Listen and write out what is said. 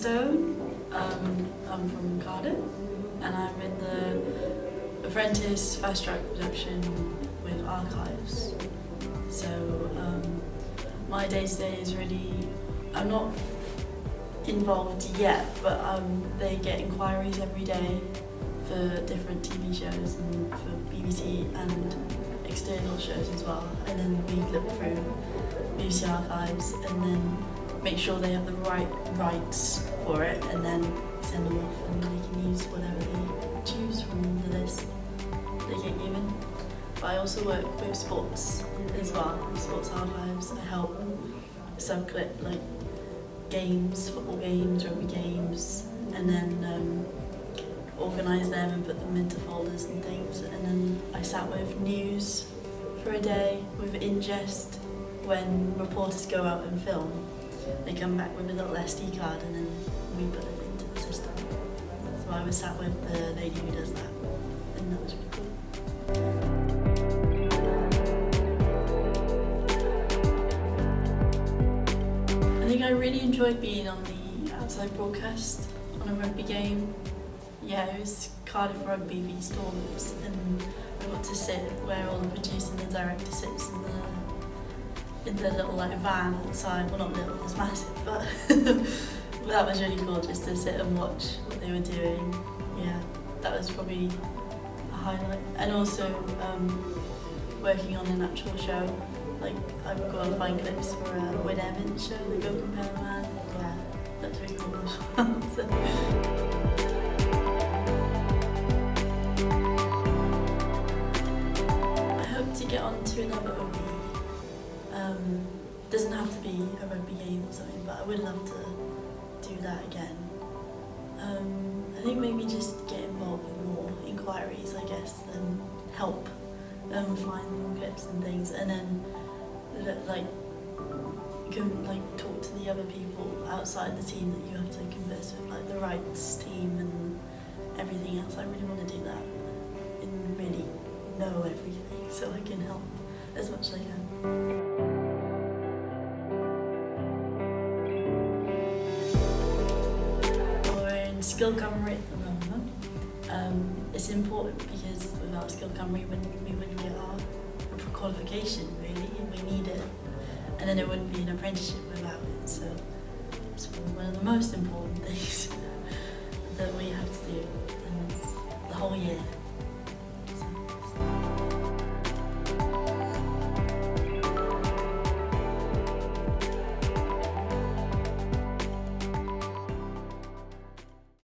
Stone. I'm from Cardiff and I'm in the apprentice fast track production with archives. So my day-to-day is really, I'm not involved yet, but they get inquiries every day for different TV shows and for BBC and external shows as well, and then we look through BBC archives and then make sure they have the right rights for it, and then send them off and they can use whatever they choose from the list they get given. But I also work with sports as well, sports archives. I help subclip like games, football games, rugby games, and then organise them and put them into folders and things. And then I sat with news for a day with ingest. When reporters go out and film, they come back with a little SD card and then we put it into the system. So I was sat with the lady who does that, and that was really cool. I think I really enjoyed being on the outside broadcast on a rugby game. Yeah, it was Cardiff Rugby v Stormers, and I got to sit where all the producer and the director sits in the little like van outside. Well, not little, it's massive, but that was really cool just to sit and watch what they were doing. Yeah, that was probably a highlight. And also working on an actual show. Like I would go and find clips for a Win Evans show, the Go Compare Man. Yeah, that's really cool as well. So. To get on to another rugby. Doesn't have to be a rugby game or something, but I would love to do that again. I think maybe just get involved with more inquiries, I guess, and help them find more clips and things, and then like you can like talk to the other people outside the team that you have to converse with, like the rights team and everything else. I really want to do that and really know everything so I can help as much as I can. We're in Skill Cymru at the moment. It's important because without Skill Cymru we wouldn't get our qualification really, and we need it. And then it wouldn't be an apprenticeship without it, so it's one of the most important things that we have to do, and it's the whole year.